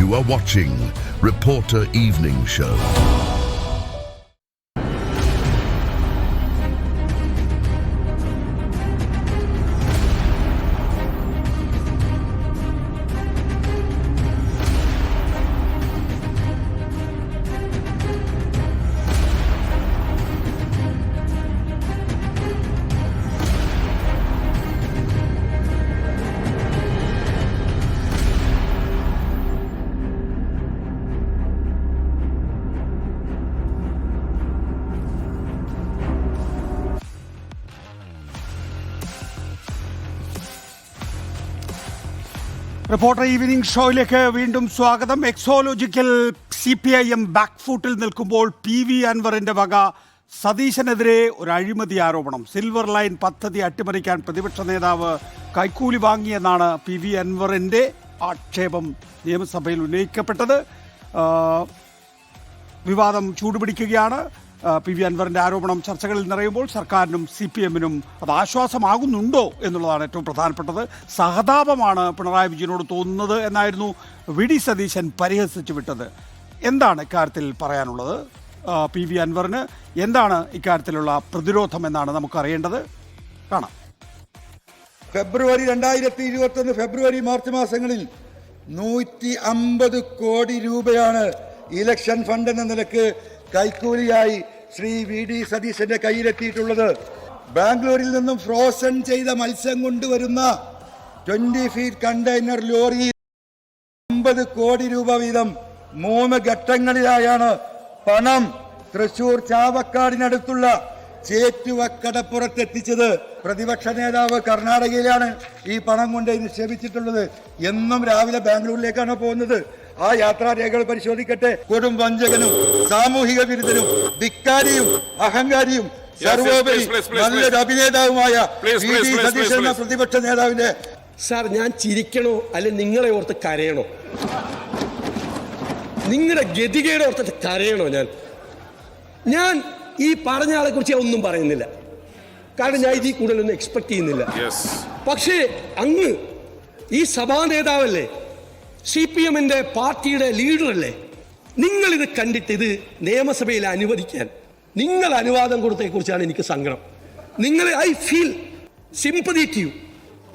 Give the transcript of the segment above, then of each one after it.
You are watching Reporter Evening Show. Reporter evening ഷോയിലേക്ക് വീണ്ടും സ്വാഗതം. എക്സോളജിക്കൽ CPIM ബാക്ക് ഫൂട്ടിൽ നിൽക്കുമ്പോൾ PV അൻവറിന്റെ വക സതീശനെതിരെ ഒരു അഴിമതി ആരോപണം. സിൽവർ ലൈൻ പദ്ധതി അട്ടിമറിക്കാൻ പ്രതിപക്ഷ നേതാവ് കൈക്കൂലി വാങ്ങിയെന്നാണ് PV അൻവറിന്റെ ആക്ഷേപം നിയമസഭയിൽ ഉന്നയിക്കപ്പെട്ടത്. വിവാദം ചൂടുപിടിക്കുകയാണ്. PV അൻവറിന്റെ ആരോപണം ചർച്ചകളിൽ നിറയുമ്പോൾ സർക്കാരിനും CPM-നും അത് ആശ്വാസമാകുന്നുണ്ടോ എന്നുള്ളതാണ് ഏറ്റവും പ്രധാനപ്പെട്ടത്. സഹതാപമാണ് പിണറായി വിജയനോട് തോന്നുന്നത് എന്നായിരുന്നു VD സതീശൻ പരിഹസിച്ചു വിട്ടത്. എന്താണ് ഇക്കാര്യത്തിൽ പറയാനുള്ളത്? PV അൻവറിന് എന്താണ് ഇക്കാര്യത്തിലുള്ള പ്രതിരോധം എന്നാണ് നമുക്കറിയേണ്ടത്. കാണാം. ഫെബ്രുവരി 2021 ഫെബ്രുവരി മാർച്ച് മാസങ്ങളിൽ 150 കോടി രൂപയാണ് ഇലക്ഷൻ ഫണ്ട് എന്ന നിലക്ക് കൈക്കൂലിയായി ശ്രീ VD സതീശന്റെ കയ്യിലെത്തിയിട്ടുള്ളത്. ബാംഗ്ലൂരിൽ നിന്നും ഫ്രോസൺ ചെയ്ത മത്സ്യം കൊണ്ടുവരുന്ന 20 ഫീറ്റ് കണ്ടെയ്നർ ലോറിയിൽ 50 കോടി രൂപ വീതം 3 ഘട്ടങ്ങളിലായാണ് പണം തൃശൂർ ചാവക്കാടിനടുത്തുള്ള ചേറ്റുവക്കടപ്പുറത്ത് എത്തിച്ചത്. പ്രതിപക്ഷ നേതാവ് കർണാടകയിലാണ് ഈ പണം കൊണ്ട് നിക്ഷേപിച്ചിട്ടുള്ളത്. എന്നും രാവിലെ ബാംഗ്ലൂരിലേക്കാണ് പോകുന്നത്. ആ യാത്രാരേഖകൾ പരിശോധിക്കട്ടെ. കൊടും വഞ്ചകനും സാമൂഹിക വിരുദ്ധനും ധിക്കാരിയും അഹങ്കാരിയും സർവോപരി നല്ലൊരു അഭിനേതാവുമായ VD സതീശൻ എന്ന പ്രതിപക്ഷ നേതാവിന്റെ സാർ, ഞാൻ ചിരിക്കണോ അല്ലെ നിങ്ങളെ ഓർത്ത് കരയണോ? നിങ്ങളുടെ ഗതികേടെ ഓർത്തിട്ട് കരയണോ? ഞാൻ ഈ പറഞ്ഞ ആളെ കുറിച്ച് ഒന്നും പറയുന്നില്ല, കാരണം ഞാൻ ഇതിൽ കൂടുതലൊന്നും എക്സ്പെക്ട് ചെയ്യുന്നില്ല. പക്ഷേ അങ്ങ് ഈ സഭാ നേതാവല്ലേ, CPM-ന്റെ പാർട്ടിയുടെ ലീഡറല്ലേ, നിങ്ങളിത് കണ്ടിട്ട് ഇത് നിയമസഭയിൽ അനുവദിക്കാൻ നിങ്ങൾ അനുവാദം കൊടുത്തതിനെക്കുറിച്ചാണ് എനിക്ക് സങ്കടം. I feel sympathy to you.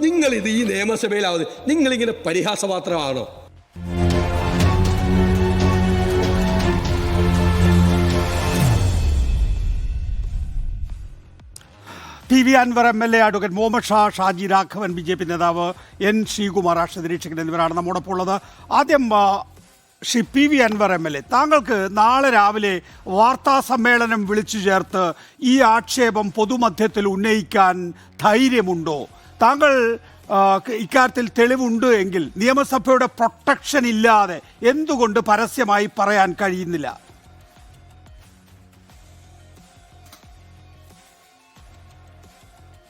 നിങ്ങളിത് ഈ നിയമസഭയിലാവുന്നത് നിങ്ങളിങ്ങനെ പരിഹാസപാത്രമാണോ? PV Anvar MLA, advocate Muhammad Shaji Raghavan, BJP നേതാവ് N ശ്രീകുമാർ, രാഷ്ട്രീയ നിരീക്ഷകൻ എന്നിവരാണ് നമ്മോടൊപ്പം ഉള്ളത്. ആദ്യം ശ്രീ PV അൻവർ MLA, താങ്കൾക്ക് നാളെ രാവിലെ വാർത്താ സമ്മേളനം വിളിച്ചു ചേർത്ത് ഈ ആക്ഷേപം പൊതുമധ്യത്തിൽ ഉന്നയിക്കാൻ ധൈര്യമുണ്ടോ? താങ്കൾ ഇക്കാര്യത്തിൽ തെളിവുണ്ട് എങ്കിൽ നിയമസഭയുടെ പ്രൊട്ടക്ഷൻ ഇല്ലാതെ എന്തുകൊണ്ട് പരസ്യമായി പറയാൻ കഴിയുന്നില്ല?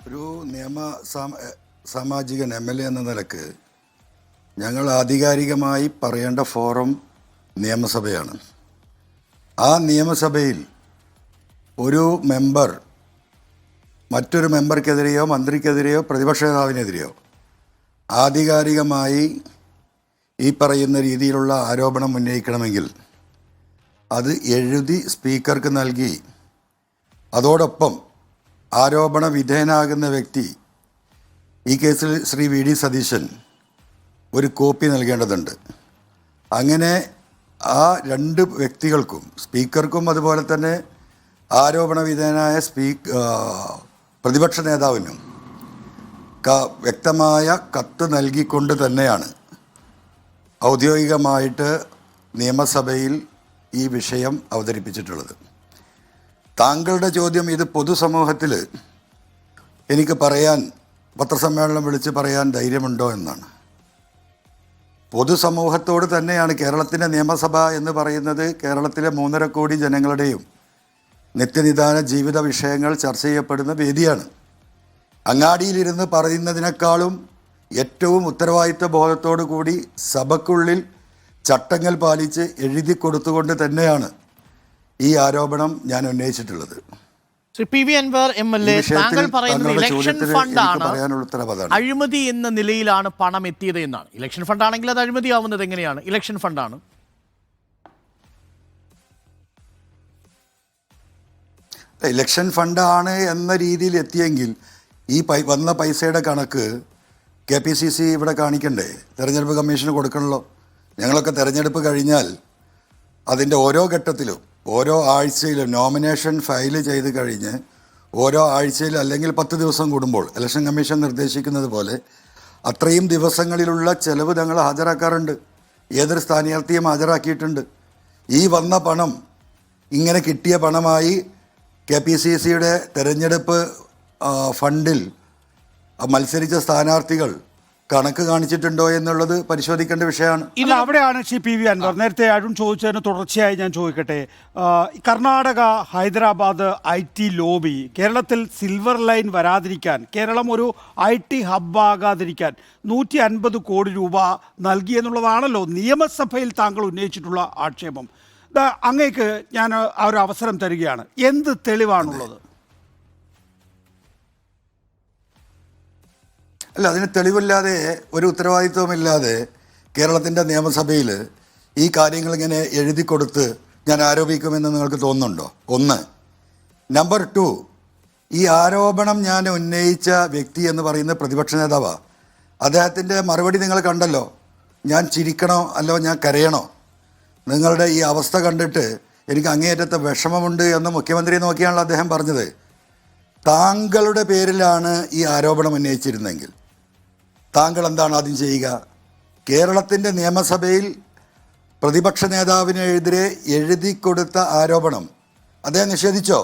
ഒരു സാമാജികൻ MLA എന്ന നിലക്ക് ഞങ്ങൾ ആധികാരികമായി പറയേണ്ട ഫോറം നിയമസഭയാണ്. ആ നിയമസഭയിൽ ഒരു മെമ്പർ മറ്റൊരു മെമ്പർക്കെതിരെയോ മന്ത്രിക്കെതിരെയോ പ്രതിപക്ഷ നേതാവിനെതിരെയോ ആധികാരികമായി ഈ പറയുന്ന രീതിയിലുള്ള ആരോപണം ഉന്നയിക്കണമെങ്കിൽ അത് എഴുതി സ്പീക്കർക്ക് നൽകി അതോടൊപ്പം ആരോപണ വിധേയനാകുന്ന വ്യക്തി, ഈ കേസിൽ ശ്രീ VD സതീശൻ, ഒരു കോപ്പി നൽകേണ്ടതുണ്ട്. അങ്ങനെ ആ 2 വ്യക്തികൾക്കും, സ്പീക്കർക്കും അതുപോലെ തന്നെ ആരോപണ വിധേയനായ പ്രതിപക്ഷ നേതാവിനും വ്യക്തമായ കത്ത് നൽകിക്കൊണ്ട് തന്നെയാണ് ഔദ്യോഗികമായിട്ട് നിയമസഭയിൽ ഈ വിഷയം അവതരിപ്പിച്ചിട്ടുള്ളത്. താങ്കളുടെ ചോദ്യം ഇത് പൊതുസമൂഹത്തിൽ എനിക്ക് പറയാൻ, പത്രസമ്മേളനം വിളിച്ച് പറയാൻ ധൈര്യമുണ്ടോ എന്നാണ്. പൊതുസമൂഹത്തോട് തന്നെയാണ്. കേരളത്തിൻ്റെ നിയമസഭ എന്ന് പറയുന്നത് കേരളത്തിലെ 3.5 കോടി ജനങ്ങളുടെയും നിത്യനിദാന ജീവിത വിഷയങ്ങൾ ചർച്ച ചെയ്യപ്പെടുന്ന വേദിയാണ്. അങ്ങാടിയിലിരുന്ന് പറയുന്നതിനേക്കാളും ഏറ്റവും ഉത്തരവാദിത്വ ബോധത്തോടു കൂടി സഭയ്ക്കുള്ളിൽ ചട്ടങ്ങൾ പാലിച്ച് എഴുതി കൊടുത്തുകൊണ്ട് തന്നെയാണ് ഈ ആരോപണം ഞാൻ ഉന്നയിച്ചിട്ടുള്ളത്. Shri P V Anvar MLA, താങ്കൾ പറയുന്നത് ഇലക്ഷൻ ഫണ്ടാണ്, പറയാനുള്ള ഉത്തരം അതാണ്. അഴിമതി എന്ന നിലയിലാണ് പണം എത്തിയത് എന്നാണ്. ഇലക്ഷൻ ഫണ്ടാണെങ്കിൽ അത് അഴിമതിയാവുന്നത് എങ്ങനെയാണ്? ഇലക്ഷൻ ഫണ്ടാണ്. ഇലക്ഷൻ ഫണ്ടാണ് എന്ന രീതിയിൽ എത്തിയെങ്കിൽ ഈ വന്ന പൈസയുടെ കണക്ക് KPCC ഇവിടെ കാണിക്കണ്ടേ? തെരഞ്ഞെടുപ്പ് കമ്മീഷന് കൊടുക്കണമല്ലോ. ഞങ്ങളൊക്കെ തെരഞ്ഞെടുപ്പ് കഴിഞ്ഞാൽ അതിൻ്റെ ഓരോ ഘട്ടത്തിലും ഓരോ ആഴ്ചയിലും നോമിനേഷൻ ഫയൽ ചെയ്ത് കഴിഞ്ഞ് ഓരോ ആഴ്ചയിൽ അല്ലെങ്കിൽ 10 ദിവസം കൂടുമ്പോൾ ഇലക്ഷൻ കമ്മീഷൻ നിർദ്ദേശിക്കുന്നത് പോലെ അത്രയും ദിവസങ്ങളിലുള്ള ചെലവ് ഞങ്ങൾ ഹാജരാക്കാറുണ്ട്. ഏതൊരു സ്ഥാനാർത്ഥിയും ഹാജരാക്കിയിട്ടുണ്ട്. ഈ വന്ന പണം ഇങ്ങനെ കിട്ടിയ പണമായി KPCCയുടെ തെരഞ്ഞെടുപ്പ് ഫണ്ടിൽ മത്സരിച്ച സ്ഥാനാർത്ഥികൾ കണക്ക് കാണിച്ചിട്ടുണ്ടോ എന്നുള്ളത് പരിശോധിക്കേണ്ട വിഷയമാണ്. ഇല്ല, അവിടെയാണ് ശ്രീ പി വി അൻവർ നേരത്തെ അരുൺ ചോദിച്ചതിന് തുടർച്ചയായി ഞാൻ ചോദിക്കട്ടെ. കർണാടക ഹൈദരാബാദ് IT ലോബി കേരളത്തിൽ സിൽവർ ലൈൻ വരാതിരിക്കാൻ, കേരളം ഒരു IT ഹബ്ബാകാതിരിക്കാൻ 150 കോടി രൂപ നൽകിയെന്നുള്ളതാണല്ലോ നിയമസഭയിൽ താങ്കൾ ഉന്നയിച്ചിട്ടുള്ള ആക്ഷേപം. അങ്ങേക്ക് ഞാൻ ആ ഒരു അവസരം തരികയാണ്. എന്ത് തെളിവാണുള്ളത്? അല്ല, അതിന് തെളിവില്ലാതെ, ഒരു ഉത്തരവാദിത്വമില്ലാതെ കേരളത്തിൻ്റെ നിയമസഭയിൽ ഈ കാര്യങ്ങളിങ്ങനെ എഴുതി കൊടുത്ത് ഞാൻ ആരോപിക്കുമെന്ന് നിങ്ങൾക്ക് തോന്നുന്നുണ്ടോ? ഒന്ന്. നമ്പർ 2, ഈ ആരോപണം ഞാൻ ഉന്നയിച്ച വ്യക്തി എന്ന് പറയുന്നത് പ്രതിപക്ഷ നേതാവാണ്. അദ്ദേഹത്തിൻ്റെ മറുപടി നിങ്ങൾ കണ്ടല്ലോ. ഞാൻ ചിരിക്കണോ അല്ലോ ഞാൻ കരയണോ? നിങ്ങളുടെ ഈ അവസ്ഥ കണ്ടിട്ട് എനിക്ക് അങ്ങേയറ്റത്തെ വിഷമമുണ്ട് എന്ന് മുഖ്യമന്ത്രിയെ നോക്കിയാണല്ലോ അദ്ദേഹം പറഞ്ഞത്. താങ്കളുടെ പേരിലാണ് ഈ ആരോപണം ഉന്നയിച്ചിരുന്നെങ്കിൽ താങ്കൾ എന്താണ് ആദ്യം ചെയ്യുക? കേരളത്തിൻ്റെ നിയമസഭയിൽ പ്രതിപക്ഷ നേതാവിനെതിരെ എഴുതി കൊടുത്ത ആരോപണം അദ്ദേഹം നിഷേധിച്ചോ?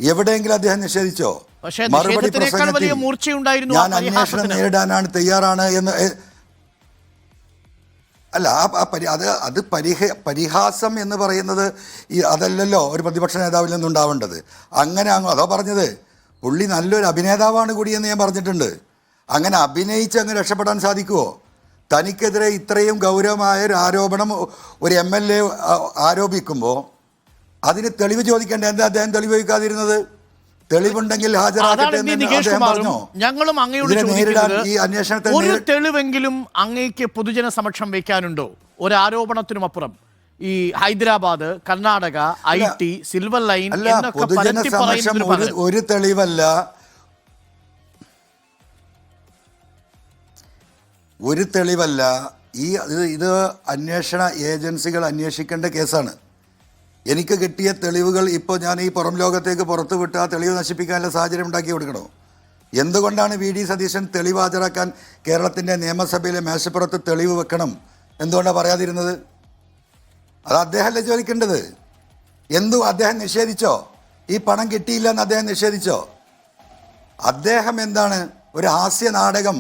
എവിടെയെങ്കിലും അദ്ദേഹം നിഷേധിച്ചോ? മറുപടി പ്രസംഗത്തിൽ ഞാൻ അന്വേഷണം നേരിടാനാണ് തയ്യാറാണ് എന്ന്. അല്ല, അത് പരിഹാസം എന്ന് പറയുന്നത് അതല്ലല്ലോ ഒരു പ്രതിപക്ഷ നേതാവിൽ നിന്നുണ്ടാവേണ്ടത്. അങ്ങനെ അതോ പറഞ്ഞത് പുള്ളി നല്ലൊരു അഭിനേതാവാണ് കൂടിയെന്ന് ഞാൻ പറഞ്ഞിട്ടുണ്ട്. അങ്ങനെ അഭിനയിച്ച് അങ്ങ് രക്ഷപ്പെടാൻ സാധിക്കുമോ? തനിക്കെതിരെ ഇത്രയും ഗൗരവമായ ഒരു ആരോപണം ഒരു MLA ആരോപിക്കുമ്പോൾ അതിന് തെളിവ് ചോദിക്കേണ്ട. എന്താ അദ്ദേഹം തെളിവ് ചോദിക്കാതിരുന്നത്? തെളിവുണ്ടെങ്കിൽ ഹാജരാക്കട്ടെ എന്ന് അദ്ദേഹം പറഞ്ഞോ? ഞങ്ങളും അങ്ങയോട് ഈ അന്വേഷണത്തിൽ ഒരു തെളിവെങ്കിലും അങ്ങേക്ക് പൊതുജന സമക്ഷം വെക്കാനുണ്ടോ? ഒരു ആരോപണത്തിനുമപ്പുറം ഈ Hyderabad, Karnataka, IT, silver line എന്നൊക്കെ പരത്തി പറയുന്നതിന് ഒരു തെളിവല്ല, ഒരു തെളിവല്ല. ഇത് അന്വേഷണ ഏജൻസികൾ അന്വേഷിക്കേണ്ട കേസാണ്. എനിക്ക് കിട്ടിയ തെളിവുകൾ ഇപ്പോൾ ഞാൻ ഈ പുറം ലോകത്തേക്ക് പുറത്തു വിട്ട് ആ തെളിവ് നശിപ്പിക്കാനുള്ള സാഹചര്യം ഉണ്ടാക്കി കൊടുക്കണോ? എന്തുകൊണ്ടാണ് VD സതീശൻ തെളിവ് ഹാജരാക്കാൻ കേരളത്തിൻ്റെ നിയമസഭയിലെ മേശപ്പുറത്ത് തെളിവ് വെക്കണം എന്തുകൊണ്ടാണ് പറയാതിരുന്നത്? അത് അദ്ദേഹമല്ലേ ചോദിക്കേണ്ടത്. അദ്ദേഹം നിഷേധിച്ചോ? ഈ പണം കിട്ടിയില്ല എന്ന് അദ്ദേഹം നിഷേധിച്ചോ? അദ്ദേഹം എന്താണ് ഒരു ഹാസ്യ നാടകം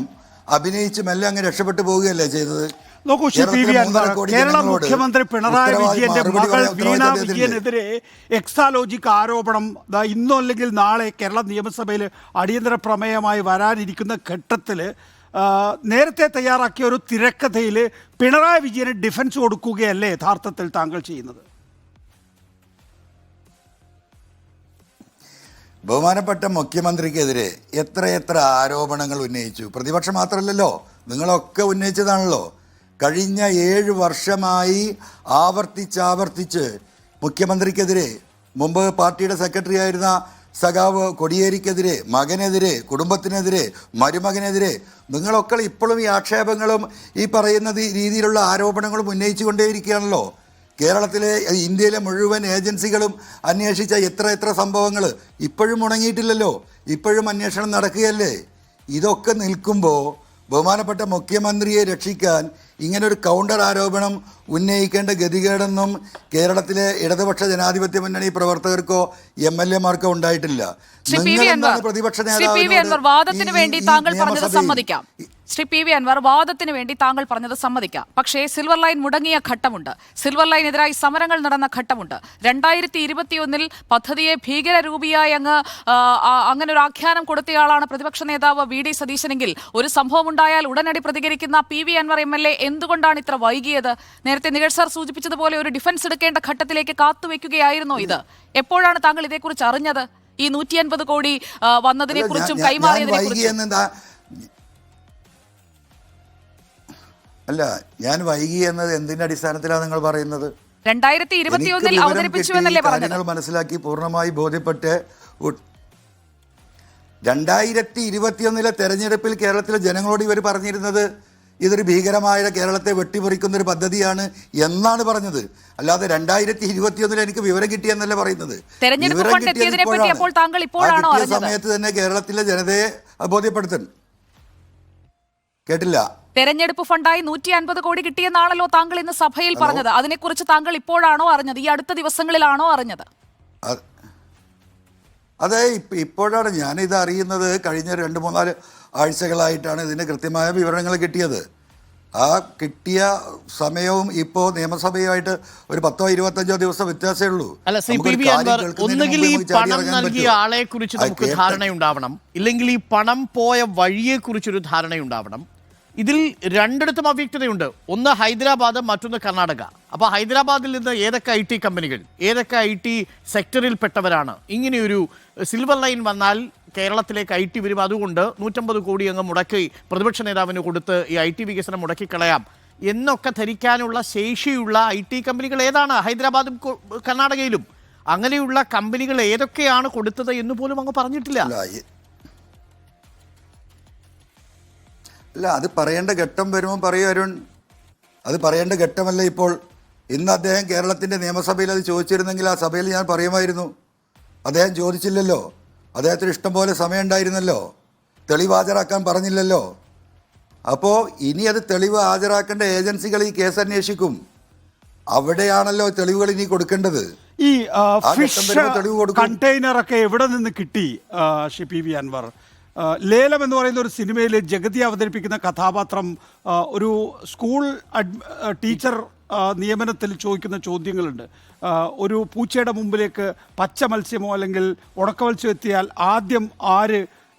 അഭിനയിച്ച് മെല്ലെ അങ്ങ് രക്ഷപ്പെട്ടു പോവുകയല്ലേ ചെയ്തത്? നോക്കൂ ശ്രീ പി വി അൻവർ, കേരള മുഖ്യമന്ത്രി പിണറായി വിജയന്റെ മകൾ വീണ വിജയനെതിരെ എക്സാലോജിക് ആരോപണം ഇന്നോ അല്ലെങ്കിൽ നാളെ കേരള നിയമസഭയിൽ അടിയന്തര പ്രമേയമായി വരാനിരിക്കുന്ന ഘട്ടത്തിൽ നേരത്തെ തയ്യാറാക്കിയ ഒരു തിരക്കഥയിൽ പിണറായി വിജയന് ഡിഫൻസ് കൊടുക്കുകയല്ലേ യഥാർത്ഥത്തിൽ താങ്കൾ ചെയ്യുന്നത്? ബഹുമാനപ്പെട്ട മുഖ്യമന്ത്രിക്കെതിരെ എത്ര ആരോപണങ്ങൾ ഉന്നയിച്ചു. പ്രതിപക്ഷം മാത്രമല്ലല്ലോ, നിങ്ങളൊക്കെ ഉന്നയിച്ചതാണല്ലോ. കഴിഞ്ഞ 7 വർഷമായി ആവർത്തിച്ച് മുഖ്യമന്ത്രിക്കെതിരെ, മുമ്പ് പാർട്ടിയുടെ സെക്രട്ടറി ആയിരുന്ന സഖാവ് കൊടിയേരിക്കെതിരെ, മകനെതിരെ, കുടുംബത്തിനെതിരെ, മരുമകനെതിരെ നിങ്ങളൊക്കെ ഇപ്പോഴും ഈ ആക്ഷേപങ്ങളും ഈ പറയുന്ന രീതിയിലുള്ള ആരോപണങ്ങളും ഉന്നയിച്ചു കൊണ്ടേയിരിക്കുകയാണല്ലോ. കേരളത്തിലെ ഇന്ത്യയിലെ മുഴുവൻ ഏജൻസികളും അന്വേഷിച്ച എത്ര സംഭവങ്ങൾ ഇപ്പോഴും മുടങ്ങിയിട്ടില്ലല്ലോ. ഇപ്പോഴും അന്വേഷണം നടക്കുകയല്ലേ. ഇതൊക്കെ നിൽക്കുമ്പോൾ ബഹുമാനപ്പെട്ട മുഖ്യമന്ത്രിയെ രക്ഷിക്കാൻ ഇങ്ങനൊരു കൗണ്ടർ ആരോപണം ഉന്നയിക്കേണ്ട ഗതികേടൊന്നും കേരളത്തിലെ ഇടതുപക്ഷ ജനാധിപത്യ മുന്നണി പ്രവർത്തകർക്കോ MLA മാർക്കോ ഉണ്ടായിട്ടില്ല. പ്രതിപക്ഷ നേതാവിനോട് ശ്രീ പി വി അൻവർ, വാദത്തിന് വേണ്ടി താങ്കൾ പറഞ്ഞത് സമ്മതിക്കാം. പക്ഷേ സിൽവർ ലൈൻ മുടങ്ങിയ ഘട്ടമുണ്ട്, സിൽവർ ലൈനെതിരായി സമരങ്ങൾ നടന്ന ഘട്ടമുണ്ട്. 2021 പദ്ധതിയെ ഭീകരരൂപിയായി അങ്ങനെ ഒരു ആഖ്യാനം കൊടുത്തയാളാണ് പ്രതിപക്ഷ നേതാവ് വി ഡി സതീശനെങ്കിൽ ഒരു സംഭവം ഉണ്ടായാൽ ഉടനടി പ്രതികരിക്കുന്ന പി വി അൻവർ MLA എന്തുകൊണ്ടാണ് ഇത്ര വൈകിയത്? നേരത്തെ നികേഷ് സാർ സൂചിപ്പിച്ചതുപോലെ ഒരു ഡിഫൻസ് എടുക്കേണ്ട ഘട്ടത്തിലേക്ക് കാത്തുവെക്കുകയായിരുന്നോ ഇത്? എപ്പോഴാണ് താങ്കൾ ഇതേക്കുറിച്ച് അറിഞ്ഞത്? ഈ 150 കോടി വന്നതിനെ കുറിച്ചും കൈമാറിയതിനെ കുറിച്ചും? അല്ല, ഞാൻ വൈകി എന്നത് എന്തിന്റെ അടിസ്ഥാനത്തിലാണ് നിങ്ങൾ പറയുന്നത്? 2021 അവതരിപ്പിച്ചു എന്നല്ലേ പറഞ്ഞത്? മനസ്സിലാക്കി പൂർണ്ണമായി ബോധ്യപ്പെട്ട് 2021 തെരഞ്ഞെടുപ്പിൽ കേരളത്തിലെ ജനങ്ങളോട് ഇവർ പറഞ്ഞിരുന്നത് ഇതൊരു ഭീകരമായ കേരളത്തെ വെട്ടിമുറിക്കുന്ന ഒരു പദ്ധതിയാണ് എന്നാണ് പറഞ്ഞത്. അല്ലാതെ 2021 എനിക്ക് വിവരം കിട്ടിയെന്നല്ല പറയുന്നത്. സമയത്ത് തന്നെ കേരളത്തിലെ ജനതയെ ബോധ്യപ്പെടുത്തണം. കേട്ടില്ല. തെരഞ്ഞെടുപ്പ് ഫണ്ടായി 150 കോടി കിട്ടിയെന്നാണല്ലോ താങ്കൾ ഇന്ന് സഭയിൽ പറഞ്ഞത്. അതിനെക്കുറിച്ച് താങ്കൾ ഇപ്പോഴാണോ അറിഞ്ഞത്? ഈ അടുത്ത ദിവസങ്ങളിലാണോ അറിഞ്ഞത്? അതെ, ഇപ്പോഴാണ് ഞാനിത് അറിയുന്നത്. കഴിഞ്ഞ 2-3 ആഴ്ചകളായിട്ടാണ് ഇതിന് കൃത്യമായ വിവരങ്ങൾ കിട്ടിയത്. ആ കിട്ടിയ സമയവും ഇപ്പോൾ നിയമസഭയുമായിട്ട് ഒരു 10-25 ദിവസം വ്യത്യാസമേ ഉള്ളൂ. അല്ല, ശ്രീ പി വി അൻവർ, ഒന്നുകിൽ ഈ പണം നൽകിയ ആളെ കുറിച്ച് നമുക്ക് ധാരണയുണ്ടാവണം, ഇല്ലെങ്കിൽ ഈ പണം പോയ വഴിയെ കുറിച്ചൊരു ധാരണയുണ്ടാവണം. ഇതിൽ രണ്ടിടത്തും അവ്യക്തതയുണ്ട്. ഒന്ന് ഹൈദരാബാദ്, മറ്റൊന്ന് കർണാടക. അപ്പോൾ ഹൈദരാബാദിൽ നിന്ന് ഏതൊക്കെ IT കമ്പനികൾ, ഏതൊക്കെ IT സെക്ടറിൽപ്പെട്ടവരാണ്? ഇങ്ങനെയൊരു സിൽവർ ലൈൻ വന്നാൽ കേരളത്തിലേക്ക് IT വരും, അതുകൊണ്ട് 150 കോടി അങ്ങ് മുടക്കി പ്രതിപക്ഷ നേതാവിന് കൊടുത്ത് ഈ IT വികസനം മുടക്കിക്കളയാം എന്നൊക്കെ ധരിക്കാനുള്ള ശേഷിയുള്ള IT കമ്പനികൾ ഏതാണ് ഹൈദരാബാദും കർണാടകയിലും? അങ്ങനെയുള്ള കമ്പനികൾ ഏതൊക്കെയാണ് കൊടുത്തത് എന്ന് പോലും അങ്ങ് പറഞ്ഞിട്ടില്ല. അല്ല, അത് പറയേണ്ട ഘട്ടം വരുമ്പോൾ പറയൂ അരുൺ. അത് പറയേണ്ട ഘട്ടമല്ല ഇപ്പോൾ. ഇന്ന് അദ്ദേഹം കേരളത്തിൻ്റെ നിയമസഭയിൽ അത് ചോദിച്ചിരുന്നെങ്കിൽ ആ സഭയിൽ ഞാൻ പറയുമായിരുന്നു. അദ്ദേഹം ചോദിച്ചില്ലല്ലോ. അദ്ദേഹത്തിന് ഇഷ്ടംപോലെ സമയം ഉണ്ടായിരുന്നല്ലോ. തെളിവ് ഹാജരാക്കാൻ പറഞ്ഞില്ലല്ലോ. അപ്പോൾ ഇനി അത് തെളിവ് ഹാജരാക്കേണ്ട ഏജൻസികൾ ഈ കേസ് അന്വേഷിക്കും. അവിടെയാണല്ലോ തെളിവുകൾ ഇനി കൊടുക്കേണ്ടത്. ഈ ഫിഷ് കണ്ടെയ്നറൊക്കെ എവിടെ നിന്ന് കിട്ടി ശ്രീ പി വി അൻവർ? ലേലം എന്ന് പറയുന്ന ഒരു സിനിമയിൽ ജഗതി അവതരിപ്പിക്കുന്ന കഥാപാത്രം ഒരു സ്കൂൾ ടീച്ചർ നിയമനത്തിൽ ചോദിക്കുന്ന ചോദ്യങ്ങളുണ്ട്. ഒരു പൂച്ചയുടെ മുമ്പിലേക്ക് പച്ച മത്സ്യമോ അല്ലെങ്കിൽ ഉണക്കമത്സ്യം എത്തിയാൽ ആദ്യം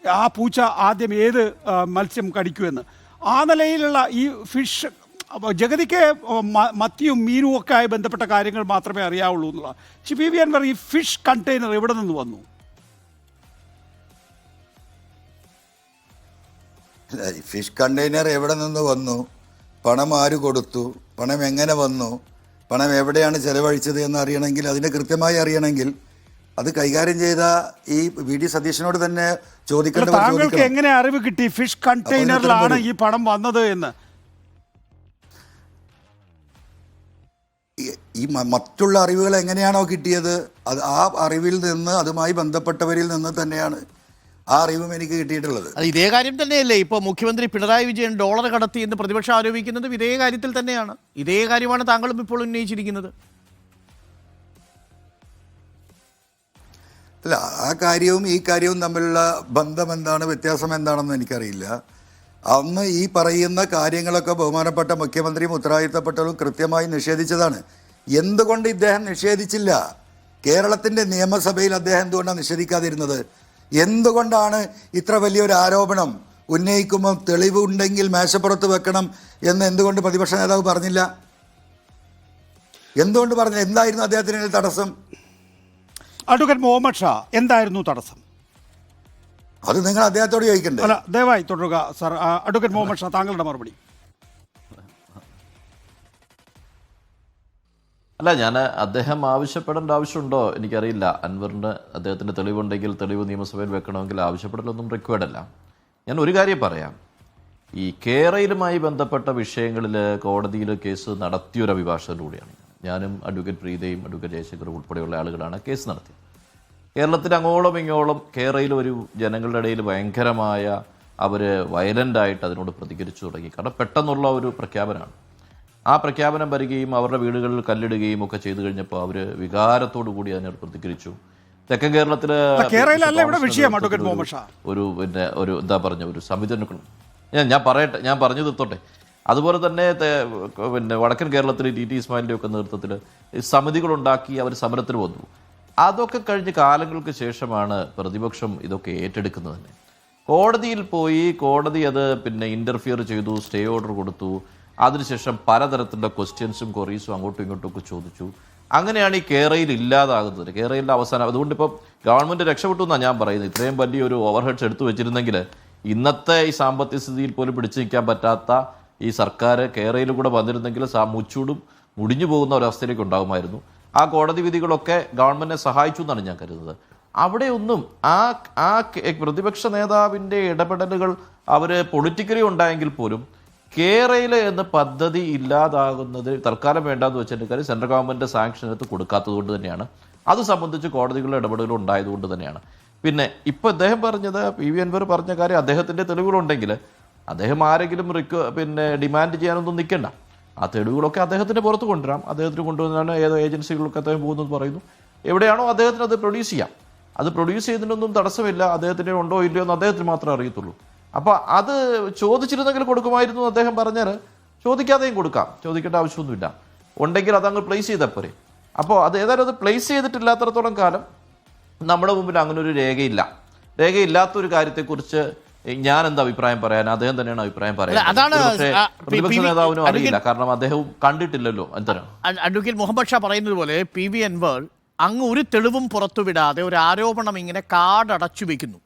ആ പൂച്ച ആദ്യം ഏത് മത്സ്യം കടിക്കുമെന്ന്. ആ നിലയിലുള്ള ഈ ഫിഷ് ജഗതിക്ക് മത്തിയും മീനും ഒക്കെ ആയി ബന്ധപ്പെട്ട കാര്യങ്ങൾ മാത്രമേ അറിയാവുള്ളൂ എന്നുള്ള. പി വി അൻവർ, ഈ ഫിഷ് കണ്ടെയ്നർ എവിടെ നിന്ന് വന്നു? ഫിഷ് കണ്ടെയ്നർ എവിടെ നിന്ന് വന്നു, പണം ആര് കൊടുത്തു, പണം എങ്ങനെ വന്നു, പണം എവിടെയാണ് ചെലവഴിച്ചത് എന്ന് അറിയണമെങ്കിൽ, അതിനെ കൃത്യമായി അറിയണമെങ്കിൽ അത് കൈകാര്യം ചെയ്ത ഈ വി ഡി സതീശനോട് തന്നെ ചോദിക്കേണ്ടത്. താങ്കൾക്ക് എങ്ങനെ അറിവ് കിട്ടി ഫിഷ് കണ്ടെയ്നറിലാണ് ഈ പണം വന്നത് എന്ന്? ഈ മറ്റുള്ള അറിവുകൾ എങ്ങനെയാണോ കിട്ടിയത്, അത് ആ അറിവിൽ നിന്ന്, അതുമായി ബന്ധപ്പെട്ടവരിൽ നിന്ന് തന്നെയാണ് ആ അറിവും എനിക്ക് കിട്ടിയിട്ടുള്ളത്. അത് ഇതേ കാര്യം തന്നെയല്ലേ ഇപ്പോൾ മുഖ്യമന്ത്രി പിണറായി വിജയൻ ഡോളർ കടത്തി എന്ന് പ്രതിപക്ഷം ആരോപിക്കുന്നതും ഇതേ കാര്യത്തിൽ തന്നെയാണ്. ഇതേ കാര്യമാണ് താങ്കളും ഇപ്പോൾ ഉന്നയിച്ചിരിക്കുന്നത്. അല്ല, ആ കാര്യവും ഈ കാര്യവും തമ്മിലുള്ള ബന്ധം എന്താണ്, വ്യത്യാസം എന്താണെന്ന് എനിക്കറിയില്ല. അന്ന് ഈ പറയുന്ന കാര്യങ്ങളൊക്കെ ബഹുമാനപ്പെട്ട മുഖ്യമന്ത്രിയും ഉത്തരവാദിത്തപ്പെട്ടവരും കൃത്യമായി നിഷേധിച്ചതാണ്. എന്തുകൊണ്ട് ഇദ്ദേഹം നിഷേധിച്ചില്ല? കേരളത്തിൻ്റെ നിയമസഭയിൽ അദ്ദേഹം എന്തുകൊണ്ടാണ് നിഷേധിക്കാതിരുന്നത്? എന്തുകൊണ്ടാണ് ഇത്ര വലിയൊരു ആരോപണം ഉന്നയിക്കുമ്പോൾ തെളിവ് ഉണ്ടെങ്കിൽ മേശപ്പുറത്ത് വെക്കണം എന്ന് എന്തുകൊണ്ട് പ്രതിപക്ഷ നേതാവ് പറഞ്ഞില്ല? എന്തുകൊണ്ട് പറഞ്ഞില്ല? എന്തായിരുന്നു അദ്ദേഹത്തിന് തടസ്സം? അഡ്വക്കേറ്റ് മുഹമ്മദ് ഷാ, എന്തായിരുന്നു തടസ്സം? അത് നിങ്ങൾ അദ്ദേഹത്തോട് ചോദിക്കണ്ടേ? അല്ല, ദയവായി തുടരുക സർ. അഡ്വക്കേറ്റ് മുഹമ്മദ് ഷാ, താങ്കളുടെ മറുപടി. അല്ല, ഞാൻ അദ്ദേഹം ആവശ്യപ്പെടേണ്ട ആവശ്യമുണ്ടോ എനിക്കറിയില്ല. അൻവറിന് അദ്ദേഹത്തിൻ്റെ തെളിവുണ്ടെങ്കിൽ തെളിവ് നിയമസഭയിൽ വെക്കണമെങ്കിൽ ആവശ്യപ്പെടലൊന്നും റിക്വയർഡല്ല. ഞാൻ ഒരു കാര്യം പറയാം. ഈ കേരളയുമായി ബന്ധപ്പെട്ട വിഷയങ്ങളിൽ കോടതിയിൽ കേസ് നടത്തിയൊരു അഭിഭാഷകനിലൂടെയാണ് ഞാനും അഡ്വക്കേറ്റ് പ്രീതയും അഡ്വക്കേറ്റ് ജയശങ്കറും ഉൾപ്പെടെയുള്ള ആളുകളാണ് കേസ് നടത്തിയത്. കേരളത്തിൽ അങ്ങോളം ഇങ്ങോളം കേരളയിൽ ഒരു ജനങ്ങളുടെ ഇടയിൽ ഭയങ്കരമായ അവർ വയലൻ്റായിട്ട് അതിനോട് പ്രതികരിച്ചു തുടങ്ങി. കാരണം പെട്ടെന്നുള്ള ഒരു പ്രഖ്യാപനമാണ്. ആ പ്രഖ്യാപനം വരികയും അവരുടെ വീടുകളിൽ കല്ലിടുകയും ഒക്കെ ചെയ്തു കഴിഞ്ഞപ്പോൾ അവർ വികാരത്തോടു കൂടി അതിനോട് പ്രതികരിച്ചു. തെക്കൻ കേരളത്തില് ഒരു എന്താ പറഞ്ഞ ഒരു സംവിധാനം ഞാൻ പറഞ്ഞു തീർത്തോട്ടെ. അതുപോലെ തന്നെ പിന്നെ വടക്കൻ കേരളത്തിൽ ടി ഇസ്മായിലിൻ്റെ ഒക്കെ നേതൃത്വത്തിൽ സമിതികളുണ്ടാക്കി അവർ സമരത്തിന് വന്നു. അതൊക്കെ കഴിഞ്ഞ് കാലങ്ങൾക്ക് ശേഷമാണ് പ്രതിപക്ഷം ഇതൊക്കെ ഏറ്റെടുക്കുന്നത് തന്നെ. കോടതിയിൽ പോയി, കോടതി അത് പിന്നെ ഇൻ്റർഫിയർ ചെയ്തു, സ്റ്റേ ഓർഡർ കൊടുത്തു. അതിനുശേഷം പലതരത്തിലുള്ള ക്വസ്റ്റ്യൻസും കൊറീസും അങ്ങോട്ടും ഇങ്ങോട്ടും ഒക്കെ ചോദിച്ചു. അങ്ങനെയാണ് ഈ കേരയിൽ ഇല്ലാതാകുന്നത്. കേരളയിലെ അവസാനം അതുകൊണ്ട് ഇപ്പോൾ ഗവൺമെൻറ് രക്ഷപ്പെട്ടു എന്നാണ് ഞാൻ പറയുന്നത്. ഇത്രയും വലിയൊരു ഓവർഹെഡ്സ് എടുത്തു വെച്ചിരുന്നെങ്കിൽ ഇന്നത്തെ ഈ സാമ്പത്തിക സ്ഥിതിയിൽ പോലും പിടിച്ചു നിൽക്കാൻ പറ്റാത്ത ഈ സർക്കാർ കേരളയിൽ കൂടെ വന്നിരുന്നെങ്കിൽ മുച്ചൂടും മുടിഞ്ഞു പോകുന്ന ഒരവസ്ഥയിലേക്ക് ഉണ്ടാകുമായിരുന്നു. ആ കോടതി വിധികളൊക്കെ ഗവൺമെൻറ്റിനെ സഹായിച്ചു എന്നാണ് ഞാൻ കരുതുന്നത്. അവിടെയൊന്നും ആ പ്രതിപക്ഷ നേതാവിൻ്റെ ഇടപെടലുകൾ അവർ പൊളിറ്റിക്കലി ഉണ്ടായെങ്കിൽ പോലും കേരള എന്ന പദ്ധതി ഇല്ലാതാകുന്നത് തൽക്കാലം വേണ്ടാന്ന് വെച്ചിട്ട് കാര്യം സെൻട്രൽ ഗവൺമെൻറ് സാങ്ഷൻ എടുത്ത് കൊടുക്കാത്തത് കൊണ്ട് തന്നെയാണ്. അത് സംബന്ധിച്ച് കോടതികളുടെ ഇടപെടലുകൾ ഉണ്ടായതുകൊണ്ട് തന്നെയാണ്. പിന്നെ ഇപ്പോൾ അദ്ദേഹം പറഞ്ഞത് PV അൻവർ പറഞ്ഞ കാര്യം അദ്ദേഹത്തിൻ്റെ തെളിവുകളുണ്ടെങ്കിൽ അദ്ദേഹം ആരെങ്കിലും പിന്നെ ഡിമാൻഡ് ചെയ്യാനൊന്നും നിൽക്കണ്ട. ആ തെളിവുകളൊക്കെ അദ്ദേഹത്തിന് പുറത്ത് കൊണ്ടുവരാം. അദ്ദേഹത്തിന് കൊണ്ടുവന്നാണ് ഏതോ ഏജൻസികളിലൊക്കെ അദ്ദേഹം പോകുന്നത് പറയുന്നു. എവിടെയാണോ അദ്ദേഹത്തിന് അത് പ്രൊഡ്യൂസ് ചെയ്യാം. അത് പ്രൊഡ്യൂസ് ചെയ്യുന്നതിനൊന്നും തടസ്സമില്ല. അദ്ദേഹത്തിന് ഉണ്ടോ ഇല്ലയോ എന്ന് അദ്ദേഹത്തിന് മാത്രമേ അറിയത്തുള്ളൂ. അപ്പോൾ അത് ചോദിച്ചിരുന്നെങ്കിൽ കൊടുക്കുമായിരുന്നു അദ്ദേഹം പറഞ്ഞാൽ ചോദിക്കാതെയും കൊടുക്കാം. ചോദിക്കേണ്ട ആവശ്യമൊന്നുമില്ല. ഉണ്ടെങ്കിൽ അതങ്ങ് പ്ലേസ് ചെയ്താൽ പോരെ. അപ്പോൾ അത് ഏതായാലും അത് പ്ലേസ് ചെയ്തിട്ടില്ലാത്തടത്തോളം കാലം നമ്മുടെ മുമ്പിൽ അങ്ങനെ ഒരു രേഖയില്ല. രേഖയില്ലാത്തൊരു കാര്യത്തെക്കുറിച്ച് ഞാൻ എന്താ അഭിപ്രായം പറയാൻ? അദ്ദേഹം തന്നെയാണ് അഭിപ്രായം പറയാൻ. പ്രതിപക്ഷ നേതാവിനും അറിയില്ല, കാരണം അദ്ദേഹവും കണ്ടിട്ടില്ലല്ലോ. എന്തിനാണ് അഡ്വക്കേറ്റ് മുഹമ്മദ് ഷാ പറയുന്നത് പോലെ PV അൻവർ അങ്ങ് ഒരു തെളിവും പുറത്തുവിടാതെ ഒരു ആരോപണം ഇങ്ങനെ കാടടച്ചു വെക്കുന്നു.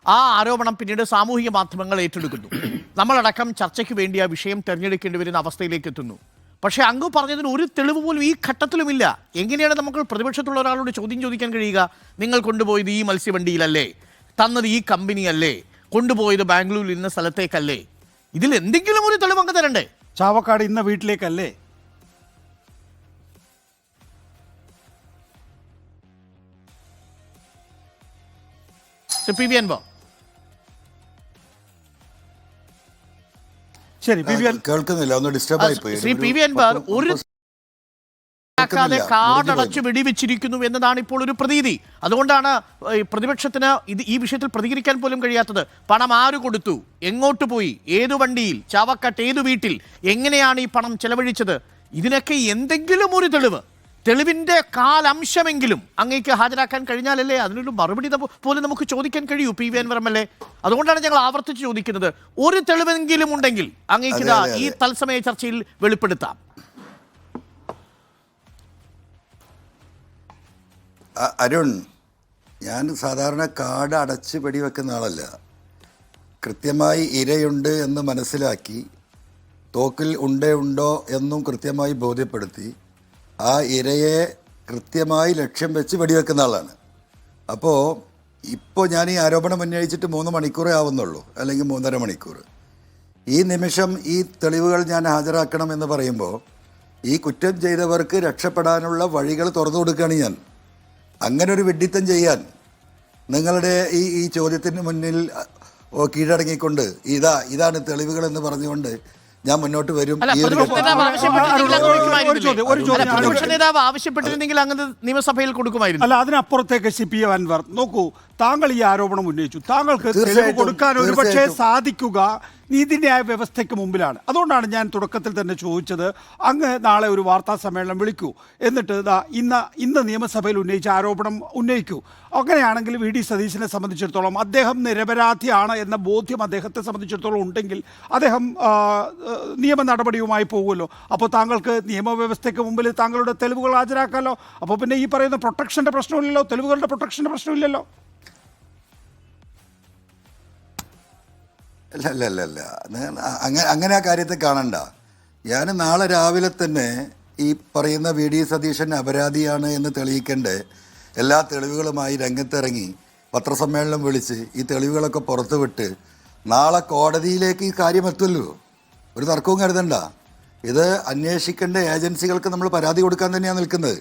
ആ ആരോപണം പിന്നീട് സാമൂഹിക മാധ്യമങ്ങൾ ഏറ്റെടുക്കുന്നു. നമ്മളടക്കം ചർച്ചയ്ക്ക് വേണ്ടി ആ വിഷയം തിരഞ്ഞെടുക്കേണ്ടി വരുന്ന അവസ്ഥയിലേക്ക് എത്തുന്നു. പക്ഷേ അങ്ങ് പറഞ്ഞതിന് ഒരു തെളിവ് പോലും ഈ ഘട്ടത്തിലുമില്ല. എങ്ങനെയാണ് നമുക്ക് പ്രതിപക്ഷത്തുള്ള ഒരാളോട് ചോദ്യം ചോദിക്കാൻ കഴിയുക? നിങ്ങൾ കൊണ്ടുപോയത് ഈ മത്സ്യവണ്ടിയിലല്ലേ? തന്നത് ഈ കമ്പനിയല്ലേ? കൊണ്ടുപോയത് ബാംഗ്ലൂരിൽ ഇന്ന സ്ഥലത്തേക്കല്ലേ? ഇതിൽ എന്തെങ്കിലും ഒരു തെളിവ് അങ്ങ് തരണ്ടേ? ചാവക്കാട് ഇന്ന വീട്ടിലേക്കല്ലേ? PV അൻവർ ശരി, കേൾക്കുന്നില്ല, ഒന്ന് ഡിസ്റ്റർബ് ആയി പോയി. ശ്രീ PV അൻവർ ഒരു കാടടച്ച് വെടിവെച്ചിരിക്കുന്നു എന്നതാണ് ഇപ്പോൾ ഒരു പ്രതീതി. അതുകൊണ്ടാണ് പ്രതിപക്ഷത്തിന് ഈ വിഷയത്തിൽ പ്രതികരിക്കാൻ പോലും കഴിയാത്തത്. പണം ആര് കൊടുത്തു, എങ്ങോട്ട് പോയി, ഏതു വണ്ടിയിൽ, ചാവക്കാട്ട് ഏതു വീട്ടിൽ, എങ്ങനെയാണ് ഈ പണം ചെലവഴിച്ചത്? ഇതിനൊക്കെ എന്തെങ്കിലും ഒരു തെളിവിന്റെ കാലംശമെങ്കിലും അങ്ങേക്ക് ഹാജരാക്കാൻ കഴിഞ്ഞാലല്ലേ അതിനൊരു മറുപടി പോലും നമുക്ക് ചോദിക്കാൻ കഴിയൂ PV അൻവർ MLA. അതുകൊണ്ടാണ് ഞങ്ങൾ ആവർത്തിച്ച് ചോദിക്കുന്നത്, ഒരു തെളിവെങ്കിലും ഉണ്ടെങ്കിൽ അങ്ങേക്ക് ഈ തത്സമയ ചർച്ചയിൽ വെളിപ്പെടുത്താം. അരുൺ, ഞാൻ സാധാരണ കാട് അടച്ച് വെടിവെക്കുന്ന ആളല്ല. കൃത്യമായി ഇരയുണ്ട് എന്ന് മനസ്സിലാക്കി തോക്കിൽ ഉണ്ടോ എന്നും കൃത്യമായി ബോധ്യപ്പെടുത്തി ആ ഇരയെ കൃത്യമായി ലക്ഷ്യം വെച്ച് വെടിവെക്കുന്ന ആളാണ്. ഇപ്പോൾ ഞാൻ ഈ ആരോപണം ഉന്നയിച്ചിട്ട് 3 മണിക്കൂറേ ആവുന്നുള്ളൂ, അല്ലെങ്കിൽ 3.5 മണിക്കൂർ. ഈ നിമിഷം ഈ തെളിവുകൾ ഞാൻ ഹാജരാക്കണമെന്ന് പറയുമ്പോൾ ഈ കുറ്റം ചെയ്തവർക്ക് രക്ഷപ്പെടാനുള്ള വഴികൾ തുറന്നു കൊടുക്കുകയാണ് ഞാൻ. അങ്ങനെ ഒരു വിഡ്ഢിത്തം ചെയ്യാൻ നിങ്ങളുടെ ഈ ചോദ്യത്തിന് മുന്നിൽ കീഴടങ്ങിക്കൊണ്ട് ഇതാണ് തെളിവുകൾ എന്ന് പറഞ്ഞുകൊണ്ട് ഞാൻ മുന്നോട്ട് വരും. നേതാവ് ആവശ്യപ്പെട്ടിരുന്നെങ്കിൽ അങ്ങനെ നിയമസഭയിൽ കൊടുക്കുമായിരുന്നു. അല്ല, അതിനപ്പുറത്തേക്ക് PV അൻവർ നോക്കൂ, താങ്കൾ ഈ ആരോപണം ഉന്നയിച്ചു. താങ്കൾക്ക് തെളിവ് കൊടുക്കാൻ ഒരുപക്ഷെ സാധിക്കുക നീതിന്യായ വ്യവസ്ഥയ്ക്ക് മുമ്പിലാണ്. അതുകൊണ്ടാണ് ഞാൻ തുടക്കത്തിൽ തന്നെ ചോദിച്ചത്, അങ്ങ് നാളെ ഒരു വാർത്താ സമ്മേളനം വിളിക്കൂ, എന്നിട്ട് ഇന്ന് നിയമസഭയിൽ ഉന്നയിച്ച ആരോപണം ഉന്നയിക്കൂ. അങ്ങനെയാണെങ്കിൽ VD സതീശനെ സംബന്ധിച്ചിടത്തോളം അദ്ദേഹം നിരപരാധിയാണ് എന്ന ബോധ്യം അദ്ദേഹത്തെ സംബന്ധിച്ചിടത്തോളം ഉണ്ടെങ്കിൽ അദ്ദേഹം നിയമ നടപടിയുമായി പോകുമല്ലോ. അപ്പോൾ താങ്കൾക്ക് നിയമവ്യവസ്ഥയ്ക്ക് മുമ്പിൽ താങ്കളുടെ തെളിവുകൾ ഹാജരാക്കാമല്ലോ. അപ്പോൾ പിന്നെ ഈ പറയുന്ന പ്രൊട്ടക്ഷൻ്റെ പ്രശ്നമില്ലല്ലോ, തെളിവുകളുടെ പ്രൊട്ടക്ഷൻ്റെ പ്രശ്നമില്ലല്ലോ. അല്ല അങ്ങനെ ആ കാര്യത്തെ കാണണ്ട. ഞാൻ നാളെ രാവിലെ തന്നെ ഈ പറയുന്ന VD സതീശൻ അപരാധിയാണ് എന്ന് തെളിയിക്കേണ്ട എല്ലാ തെളിവുകളുമായി രംഗത്തിറങ്ങി പത്രസമ്മേളനം വിളിച്ച് ഈ തെളിവുകളൊക്കെ പുറത്തുവിട്ട് നാളെ കോടതിയിലേക്ക് ഈ കാര്യം എത്തുമല്ലോ. ഒരു തർക്കവും കരുതണ്ട. ഇത് അന്വേഷിക്കേണ്ട ഏജൻസികൾക്ക് നമ്മൾ പരാതി കൊടുക്കാൻ തന്നെയാണ് നിൽക്കുന്നത്.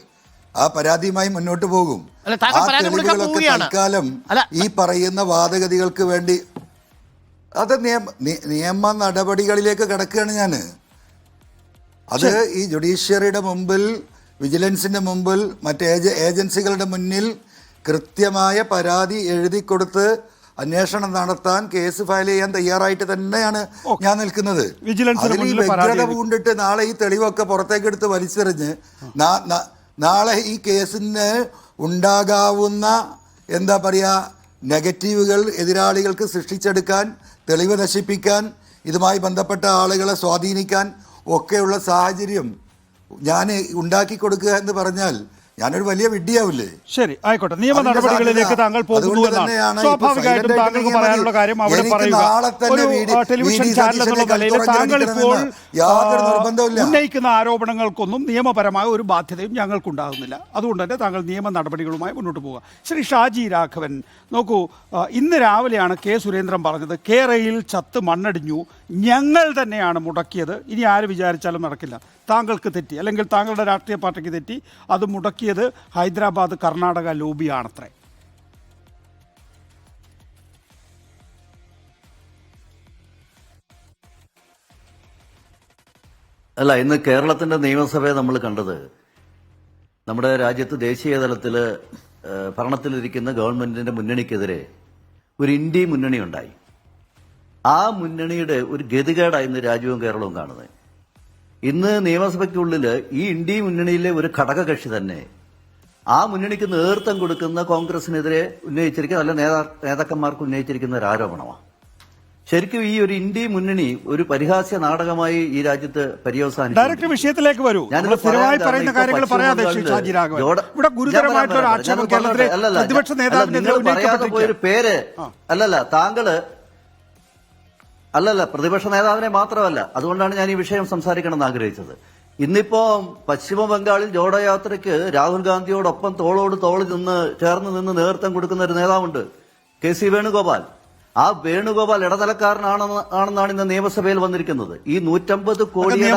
ആ പരാതിയുമായി മുന്നോട്ട് പോകും. ആ തെളിവുകളൊക്കെ തൽക്കാലം ഈ പറയുന്ന വാദഗതികൾക്ക് വേണ്ടി അത് നിയമ നടപടികളിലേക്ക് കിടക്കുകയാണ് ഞാൻ. അത് ഈ ജുഡീഷ്യറിയുടെ മുമ്പിൽ, വിജിലൻസിൻ്റെ മുമ്പിൽ, മറ്റ് ഏജൻസികളുടെ മുന്നിൽ കൃത്യമായ പരാതി എഴുതി കൊടുത്ത് അന്വേഷണം നടത്താൻ കേസ് ഫയൽ ചെയ്യാൻ തയ്യാറായിട്ട് തന്നെയാണ് ഞാൻ നിൽക്കുന്നത്. വിജിലൻസിന് അതിൽ ഈ മുന്നിൽ വ്യഗ്രത പരാതി പൂണ്ടിട്ട് നാളെ ഈ തെളിവൊക്കെ പുറത്തേക്കെടുത്ത് വലിച്ചെറിഞ്ഞ് നാളെ ഈ കേസിന് ഉണ്ടാകാവുന്ന എന്താ പറയുക നെഗറ്റീവുകൾ എതിരാളികൾക്ക് സൃഷ്ടിച്ചെടുക്കാൻ, തെളിവ് നശിപ്പിക്കാൻ, ഇതുമായി ബന്ധപ്പെട്ട ആളുകളെ സ്വാധീനിക്കാൻ ഒക്കെയുള്ള സാഹചര്യം ഞാൻ ഉണ്ടാക്കി കൊടുക്കുക എന്ന് പറഞ്ഞാൽ ഞാനൊരു വലിയ വിഡ്ഢിയാവില്ലേ? ശരി, ആയിക്കോട്ടെ. നിയമ നടപടികളിലേക്ക് താങ്കൾ പോകുന്നു എന്നാണ് സ്വാഭാവികമായിട്ടും താങ്കൾക്ക് പറയാനുള്ള കാര്യം അവിടെ പറയുക. ഒരു ടെലിവിഷൻ ചാനൽ എന്നുള്ള നിലയിൽ താങ്കൾ ഇപ്പോൾ ഉന്നയിക്കുന്ന ആരോപണങ്ങൾക്കൊന്നും നിയമപരമായ ഒരു ബാധ്യതയും ഞങ്ങൾക്കുണ്ടാകുന്നില്ല. അതുകൊണ്ട് തന്നെ താങ്കൾ നിയമ നടപടികളുമായി മുന്നോട്ട് പോവുക. ശ്രീ ഷാജി രാഘവൻ, നോക്കൂ, ഇന്ന് രാവിലെയാണ് കെ സുരേന്ദ്രൻ പറഞ്ഞത് കേരയിൽ ചത്ത് മണ്ണടിഞ്ഞു, ഞങ്ങൾ തന്നെയാണ് മുടക്കിയത്, ഇനി ആര് വിചാരിച്ചാലും നടക്കില്ല. താങ്കൾക്ക് തെറ്റി, അല്ലെങ്കിൽ താങ്കളുടെ രാഷ്ട്രീയ പാർട്ടിക്ക് തെറ്റി, അത് മുടക്കിയത് ഹൈദരാബാദ് കർണാടക ലോബിയാണത്രേ. അല്ല, ഇന്ന് കേരളത്തിന്റെ നിയമസഭയെ നമ്മൾ കണ്ടത് നമ്മുടെ രാജ്യത്ത് ദേശീയ തലത്തിൽ ഭരണത്തിലിരിക്കുന്ന ഗവൺമെന്റിന്റെ മുന്നണിക്കെതിരെ ഒരു ഇന്ത്യ മുന്നണി ഉണ്ടായി. ആ മുന്നണിയുടെ ഒരു ഗതികേടായി ഇന്ന് രാജ്യവും കേരളവും കാണുന്നത്. ഇന്ന് നിയമസഭയ്ക്കുള്ളിൽ ഈ ഇന്ത്യ മുന്നണിയിലെ ഒരു ഘടകകക്ഷി തന്നെ ആ മുന്നണിക്ക് നേതൃത്വം കൊടുക്കുന്ന കോൺഗ്രസിനെതിരെ ഉന്നയിച്ചിരിക്കുന്ന അല്ല നേതാക്കന്മാർക്ക് ഉന്നയിച്ചിരിക്കുന്ന ഒരു ആരോപണമാണ്. ശരിക്കും ഈ ഒരു ഇന്ത്യ മുന്നണി ഒരു പരിഹാസ്യ നാടകമായി ഈ രാജ്യത്ത് പര്യവസാനിച്ചു. ഡയറക്റ്റ് വിഷയത്തിലേക്ക് വരൂ. സ്ഥിരമായി പറയുന്ന കാര്യങ്ങൾ പറയാതെ ഷാജി രാഘവൻ, ഇവിടെ ഗുരുതരമായിട്ടൊരു ആക്ഷേപം കേരളത്തിലെ പ്രതിപക്ഷ നേതാവിനെതിരെ ഒരു പേര് അല്ലല്ല പ്രതിപക്ഷ നേതാവിനെ മാത്രമല്ല. അതുകൊണ്ടാണ് ഞാൻ ഈ വിഷയം സംസാരിക്കണമെന്ന് ആഗ്രഹിച്ചത്. ഇന്നിപ്പോ പശ്ചിമ ബംഗാളിൽ ജോഡോ യാത്രയ്ക്ക് രാഹുൽ ഗാന്ധിയോടൊപ്പം തോളോട് തോൾ ചേർന്ന് നിന്ന് നേതൃത്വം കൊടുക്കുന്ന ഒരു നേതാവുണ്ട്, കെ.സി. വേണുഗോപാൽ. ആ വേണുഗോപാൽ ഇടനിലക്കാരനാണെന്നാണ് ഇന്ന് നിയമസഭയിൽ വന്നിരിക്കുന്നത്. ഈ 150 കോടിയുടെ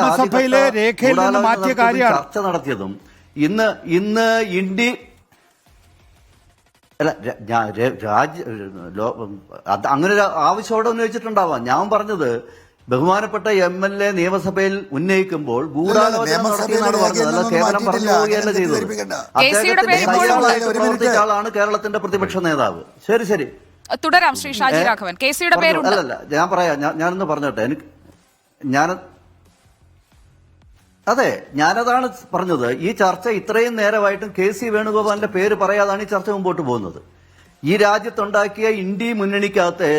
ചർച്ച നടത്തിയതും ഇന്ന് ഇന്ത്യ അല്ല അങ്ങനെ ഒരു ആവശ്യം ഉന്നയിച്ചിട്ടുണ്ടാവാം. ഞാൻ പറഞ്ഞത് ബഹുമാനപ്പെട്ട MLA നിയമസഭയിൽ ഉന്നയിക്കുമ്പോൾ ഗൂഢാലോചന നടത്തിയെന്നാണ് പറഞ്ഞത്, അല്ല കേവലം പറഞ്ഞു പോവുകയല്ല ചെയ്തത്. പ്രവർത്തിച്ച ആളാണ് കേരളത്തിന്റെ പ്രതിപക്ഷ നേതാവ്. ശരി തുടരാം. ശ്രീ ഷാജി രാഘവൻ, കെ.സിയുടെ പേരുണ്ട്. അല്ലല്ല, ഞാൻ പറയാം, ഞാനൊന്ന് പറഞ്ഞോട്ടെ. അതെ, ഞാനതാണ് പറഞ്ഞത്. ഈ ചർച്ച ഇത്രയും നേരമായിട്ടും കെ.സി. വേണുഗോപാലിന്റെ പേര് പറയാതാണ് ഈ ചർച്ച മുമ്പോട്ട് പോകുന്നത്. ഈ രാജ്യത്തുണ്ടാക്കിയ ഇന്ത്യ മുന്നണിക്കകത്തെ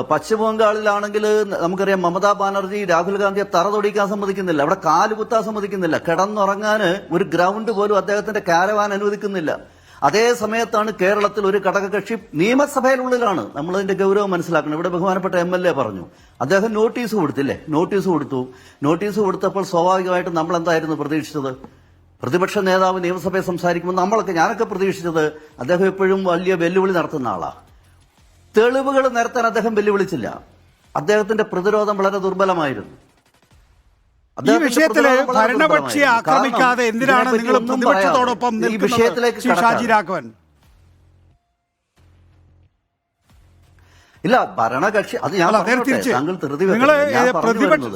പശ്ചിമബംഗാളിലാണെങ്കിൽ നമുക്കറിയാം, മമതാ ബാനർജി രാഹുൽ ഗാന്ധിയെ തറതൊടിക്കാൻ സമ്മതിക്കുന്നില്ല, അവിടെ കാലുകുത്താൻ സമ്മതിക്കുന്നില്ല, കിടന്നുറങ്ങാൻ ഒരു ഗ്രൗണ്ട് പോലും അദ്ദേഹത്തിന്റെ കാരവാൻ അനുവദിക്കുന്നില്ല. അതേ സമയത്താണ് കേരളത്തിൽ ഒരു ഘടകകക്ഷി നിയമസഭയിലുള്ളിലാണ്. നമ്മളതിന്റെ ഗൗരവം മനസ്സിലാക്കണം. ഇവിടെ ബഹുമാനപ്പെട്ട MLA പറഞ്ഞു, അദ്ദേഹം നോട്ടീസ് കൊടുത്തില്ലേ? നോട്ടീസ് കൊടുത്തപ്പോൾ സ്വാഭാവികമായിട്ടും നമ്മൾ എന്തായിരുന്നു പ്രതീക്ഷിച്ചത്? പ്രതിപക്ഷ നേതാവ് നിയമസഭയിൽ സംസാരിക്കുമ്പോൾ ഞാനൊക്കെ പ്രതീക്ഷിച്ചത് അദ്ദേഹം എപ്പോഴും വലിയ വെല്ലുവിളി നടത്തുന്ന ആളാണ്. തെളിവുകൾ നിരത്താൻ അദ്ദേഹം വെല്ലുവിളിച്ചില്ല. അദ്ദേഹത്തിന്റെ പ്രതിരോധം വളരെ ദുർബലമായിരുന്നു. ഈ വിഷയത്തില് ഭരണപക്ഷിയെ ആക്രമിക്കാതെ എന്തിനാണ് നിങ്ങൾ പ്രതിപക്ഷത്തോടൊപ്പം നിൽക്കുന്നത് ഷാജി രാഘവൻ? ഇല്ല, ഭരണകക്ഷി അത്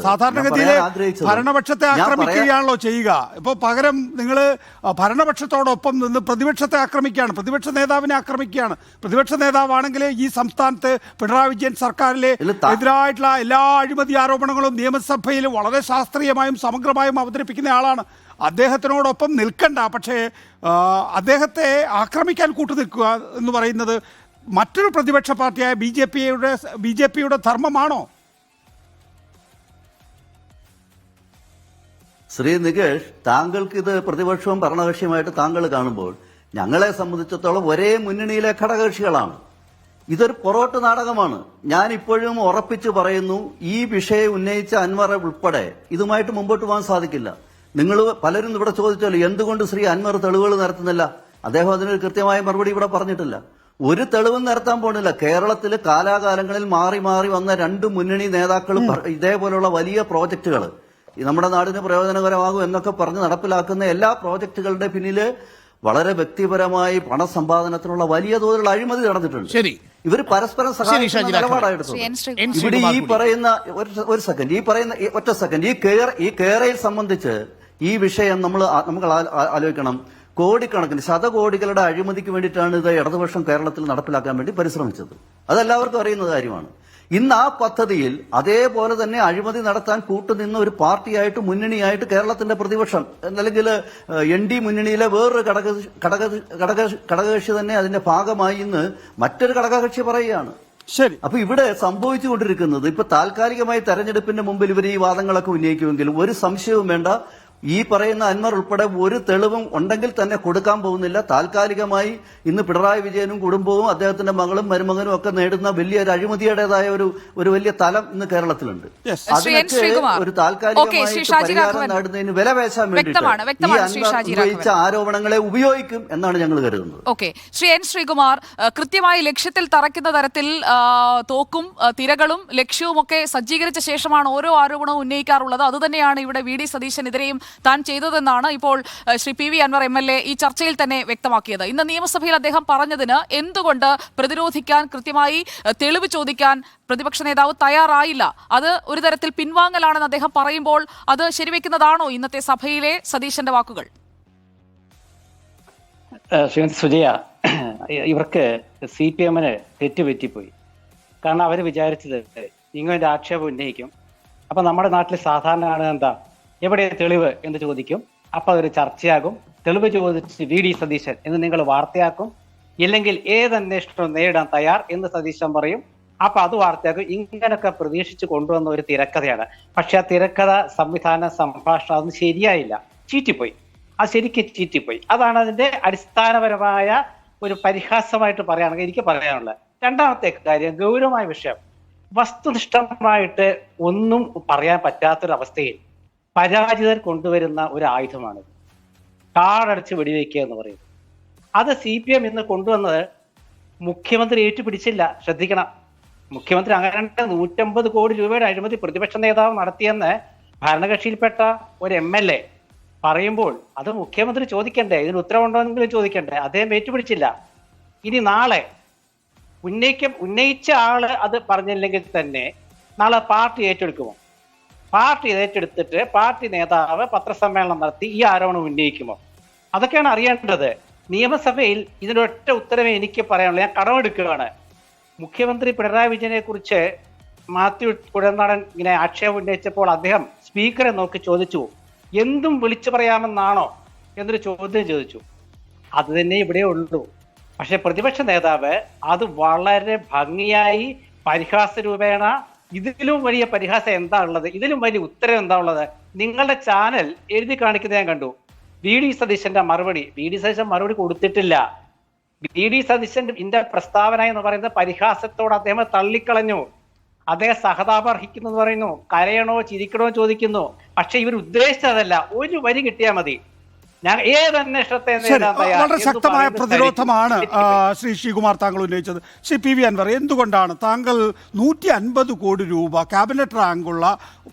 സാധാരണഗതിയിലെ ഭരണപക്ഷത്തെ ആക്രമിക്കുകയാണല്ലോ ചെയ്യുക. ഇപ്പൊ പകരം നിങ്ങൾ ഭരണപക്ഷത്തോടൊപ്പം നിന്ന് പ്രതിപക്ഷത്തെ ആക്രമിക്കുകയാണ്, പ്രതിപക്ഷ നേതാവിനെ ആക്രമിക്കുകയാണ്. പ്രതിപക്ഷ നേതാവാണെങ്കിൽ ഈ സംസ്ഥാനത്ത് പിണറായി വിജയൻ സർക്കാരിലെ എതിരായിട്ടുള്ള എല്ലാ അഴിമതി ആരോപണങ്ങളും നിയമസഭയിൽ വളരെ ശാസ്ത്രീയമായും സമഗ്രമായും അവതരിപ്പിക്കുന്ന ആളാണ്. അദ്ദേഹത്തിനോടൊപ്പം നിൽക്കണ്ട, പക്ഷേ അദ്ദേഹത്തെ ആക്രമിക്കാൻ കൂട്ടുനിൽക്കുക എന്ന് പറയുന്നത് മറ്റൊരു പ്രതിപക്ഷ പാർട്ടിയായ ബി ജെ പിയുടെ ധർമ്മമാണോ? ശ്രീ നികേഷ്, താങ്കൾക്ക് ഇത് പ്രതിപക്ഷവും ഭരണകക്ഷിയുമായിട്ട് താങ്കൾ കാണുമ്പോൾ ഞങ്ങളെ സംബന്ധിച്ചിടത്തോളം ഒരേ മുന്നണിയിലെ ഘടകകക്ഷികളാണ്. ഇതൊരു പൊറോട്ട് നാടകമാണ്. ഞാൻ ഇപ്പോഴും ഉറപ്പിച്ചു പറയുന്നു, ഈ വിഷയം ഉന്നയിച്ച അൻവർ ഉൾപ്പെടെ ഇതുമായിട്ട് മുമ്പോട്ട് പോകാൻ സാധിക്കില്ല. നിങ്ങൾ പലരും ഇവിടെ ചോദിച്ചല്ലോ, എന്തുകൊണ്ട് ശ്രീ അൻവർ തെളിവുകൾ നിരത്തുന്നില്ല? അദ്ദേഹം അതിനൊരു കൃത്യമായ മറുപടി ഇവിടെ പറഞ്ഞിട്ടില്ല. ഒരു തെളിവും നിരത്താൻ പോണില്ല. കേരളത്തിൽ കാലാകാലങ്ങളിൽ മാറി മാറി വന്ന 2 മുന്നണി നേതാക്കളും ഇതേപോലുള്ള വലിയ പ്രോജക്റ്റുകൾ നമ്മുടെ നാടിന് പ്രയോജനകരമാകും എന്നൊക്കെ പറഞ്ഞ് നടപ്പിലാക്കുന്ന എല്ലാ പ്രോജക്റ്റുകളുടെ പിന്നില് വളരെ വ്യക്തിപരമായി പണസമ്പാദനത്തിനുള്ള വലിയ തോതിലുള്ള അഴിമതി നടന്നിട്ടുണ്ട്. ഇവർ പരസ്പരം സഹായിക്കുന്ന നിലപാടായെടുത്തു. ഇവിടെ ഈ പറയുന്ന ഒറ്റ സെക്കൻഡ് ഈ കേരളയിൽ സംബന്ധിച്ച് ഈ വിഷയം നമുക്ക് ആലോചിക്കണം. കോടിക്കണക്കിന് ശതകോടികളുടെ അഴിമതിക്ക് വേണ്ടിയിട്ടാണ് ഇത് ഇടതുപക്ഷം കേരളത്തിൽ നടപ്പിലാക്കാൻ വേണ്ടി പരിശ്രമിച്ചത്. അതെല്ലാവർക്കും അറിയുന്ന കാര്യമാണ്. ഇന്ന് ആ പദ്ധതിയിൽ അതേപോലെ തന്നെ അഴിമതി നടത്താൻ കൂട്ടുനിന്ന ഒരു പാർട്ടിയായിട്ട് മുന്നണിയായിട്ട് കേരളത്തിന്റെ പ്രതിപക്ഷം അല്ലെങ്കിൽ ND മുന്നണിയിലെ വേറൊരു ഘടകകക്ഷി തന്നെ അതിന്റെ ഭാഗമായി ഇന്ന് മറ്റൊരു ഘടകകക്ഷി പറയുകയാണ്. ശരി. അപ്പൊ ഇവിടെ സംഭവിച്ചുകൊണ്ടിരിക്കുന്നത് ഇപ്പൊ താൽക്കാലികമായി തെരഞ്ഞെടുപ്പിന്റെ മുമ്പിൽ ഇവർ ഈ വാദങ്ങളൊക്കെ ഉന്നയിക്കുമെങ്കിലും ഒരു സംശയവും വേണ്ട, ഈ പറയുന്ന അൻവർ ഉൾപ്പെടെ ഒരു തെളിവും ഉണ്ടെങ്കിൽ തന്നെ കൊടുക്കാൻ പോകുന്നില്ല. താൽക്കാലികമായി ഇന്ന് പിണറായി വിജയനും കുടുംബവും അദ്ദേഹത്തിന്റെ മകളും മരുമകനും ഒക്കെ നേടുന്ന വലിയൊരു അഴിമതിയുടേതായ ഒരു വലിയ തലം ഇന്ന് കേരളത്തിലുണ്ട്. അതിനൊക്കെ ഒരു താൽക്കാലികമായി പരിഹാരം നേടുന്നതിന് വില പേശാൻ വേണ്ടിയിട്ട് ഈ അൻവർ ഉന്നയിച്ച ആരോപണങ്ങളെ ഉപയോഗിക്കും എന്നാണ് ഞങ്ങൾ കരുതുന്നത്. ഓക്കെ, ശ്രീ എൻ ശ്രീകുമാർ, കൃത്യമായി ലക്ഷ്യത്തിൽ തറയ്ക്കുന്ന തരത്തിൽ തോക്കും തിരകളും ലക്ഷ്യവും ഒക്കെ സജ്ജീകരിച്ച ശേഷമാണ് ഓരോ ആരോപണവും ഉന്നയിക്കാറുള്ളത്. അതുതന്നെയാണ് ഇവിടെ VD സതീശനെതിരെയും താൻ ചെയ്തതെന്നാണ് ഇപ്പോൾ ശ്രീ PV അൻവർ MLA ഈ ചർച്ചയിൽ തന്നെ വ്യക്തമാക്കിയത്. ഇന്ന് നിയമസഭയിൽ അദ്ദേഹം പറഞ്ഞതിന് എന്തുകൊണ്ട് പ്രതിരോധിക്കാൻ, കൃത്യമായി തെളിവ് ചോദിക്കാൻ പ്രതിപക്ഷ നേതാവ് തയ്യാറായില്ല? അത് ഒരു തരത്തിൽ പിൻവാങ്ങലാണെന്ന് അദ്ദേഹം പറയുമ്പോൾ അത് ശരിവെക്കുന്നതാണോ ഇന്നത്തെ സഭയിലെ സതീശന്റെ വാക്കുകൾ? ശ്രീമതി സുജയ, ഇവർക്ക് CPM-ന് തെറ്റുപറ്റിപ്പോയി. കാരണം അവർ വിചാരിച്ചത് ഇങ്ങനെ ആക്ഷേപം ഉന്നയിക്കും, അപ്പൊ നമ്മുടെ നാട്ടിൽ സാധാരണ എന്താ, എവിടെ തെളിവ് എന്ന് ചോദിക്കും, അപ്പൊ അതൊരു ചർച്ചയാകും. തെളിവ് ചോദിച്ച് VD സതീശൻ എന്ന് നിങ്ങൾ വാർത്തയാക്കും, ഇല്ലെങ്കിൽ ഏതന്വേഷണവും നേരിടാൻ തയ്യാർ എന്ന് സതീശൻ പറയും, അപ്പൊ അത് വാർത്തയാക്കും. ഇങ്ങനൊക്കെ പ്രതീക്ഷിച്ച് കൊണ്ടുവന്ന ഒരു തിരക്കഥയാണ്. പക്ഷെ ആ തിരക്കഥ, സംവിധാനം, സംഭാഷണം അതൊന്നും ശരിയായില്ല, ചീറ്റിപ്പോയി. അത് ശരിക്കും ചീറ്റിപ്പോയി. അതാണ് അതിന്റെ അടിസ്ഥാനപരമായ ഒരു പരിഹാസമായിട്ട് പറയുകയാണെങ്കിൽ എനിക്ക് പറയാനുള്ളത്. രണ്ടാമത്തെ കാര്യം, ഗൗരവമായ വിഷയം, വസ്തുനിഷ്ഠമായിട്ട് ഒന്നും പറയാൻ പറ്റാത്തൊരവസ്ഥയിൽ പരാജിതർ കൊണ്ടുവരുന്ന ഒരു ആയുധമാണ് കാടടച്ച് വെടിവെക്കുക എന്ന് പറയുന്നത്. അത് CPM ഇന്ന് കൊണ്ടുവന്നത് മുഖ്യമന്ത്രി ഏറ്റുപിടിച്ചില്ല. ശ്രദ്ധിക്കണം, മുഖ്യമന്ത്രി അങ്ങനെ 150 കോടി രൂപയുടെ അഴിമതി പ്രതിപക്ഷ നേതാവ് നടത്തിയെന്ന് ഭരണകക്ഷിയിൽപ്പെട്ട ഒരു MLA പറയുമ്പോൾ അത് മുഖ്യമന്ത്രി ചോദിക്കണ്ടേ, ഇതിന് ഉത്തരവുണ്ടോയെങ്കിലും ചോദിക്കണ്ടേ? അദ്ദേഹം ഏറ്റുപിടിച്ചില്ല. ഇനി നാളെ ഉന്നയിച്ച ആള് അത് പറഞ്ഞില്ലെങ്കിൽ തന്നെ നാളെ പാർട്ടി ഏറ്റെടുക്കുമോ? പാർട്ടി ഏറ്റെടുത്തിട്ട് പാർട്ടി നേതാവ് പത്രസമ്മേളനം നടത്തി ഈ ആരോപണം ഉന്നയിക്കുമോ? അതൊക്കെയാണ് അറിയേണ്ടത്. നിയമസഭയിൽ ഇതിനൊറ്റ ഉത്തരവേ എനിക്ക് പറയാനുള്ളൂ. ഞാൻ കടമെടുക്കുകയാണ്. മുഖ്യമന്ത്രി പിണറായി വിജയനെ കുറിച്ച് മാത്യു കുഴൽനാടൻ ഇങ്ങനെ ആക്ഷേപം ഉന്നയിച്ചപ്പോൾ അദ്ദേഹം സ്പീക്കറെ നോക്കി ചോദിച്ചു, എന്തും വിളിച്ചു പറയാമെന്നാണോ എന്നൊരു ചോദ്യം ചോദിച്ചു. അത് തന്നെ ഇവിടെ ഉള്ളൂ. പക്ഷെ പ്രതിപക്ഷ നേതാവ് അത് വളരെ ഭംഗിയായി പരിഹാസ രൂപേണ, ഇതിലും വലിയ പരിഹാസം എന്താ ഉള്ളത്, ഇതിലും വലിയ ഉത്തരം എന്താ ഉള്ളത്, നിങ്ങളുടെ ചാനൽ എഴുതി കാണിക്കുന്നത് ഞാൻ കണ്ടു. VD സതീശന്റെ മറുപടി, VD സതീശൻ മറുപടി കൊടുത്തിട്ടില്ല. VD സതീശന്റെ പ്രസ്താവന എന്ന് പറയുന്നത് പരിഹാസത്തോട് അദ്ദേഹം തള്ളിക്കളഞ്ഞു. അദ്ദേഹം സഹതാപം അർഹിക്കുന്നു എന്ന് പറയുന്നു, കരയണോ ചിരിക്കണോ ചോദിക്കുന്നു. പക്ഷെ ഇവർ ഉദ്ദേശിച്ചതല്ല, ഒരു വരി കിട്ടിയാൽ മതി, ഞാൻ ഏതന്വേഷണത്തെ വളരെ ശക്തമായ പ്രതിരോധമാണ് ശ്രീ ശ്രീകുമാർ താങ്കൾ ഉന്നയിച്ചത്. ശ്രീ PV അൻവർ, എന്തുകൊണ്ടാണ് താങ്കൾ 150 കോടി രൂപ ക്യാബിനറ്റ് റാങ്കുള്ള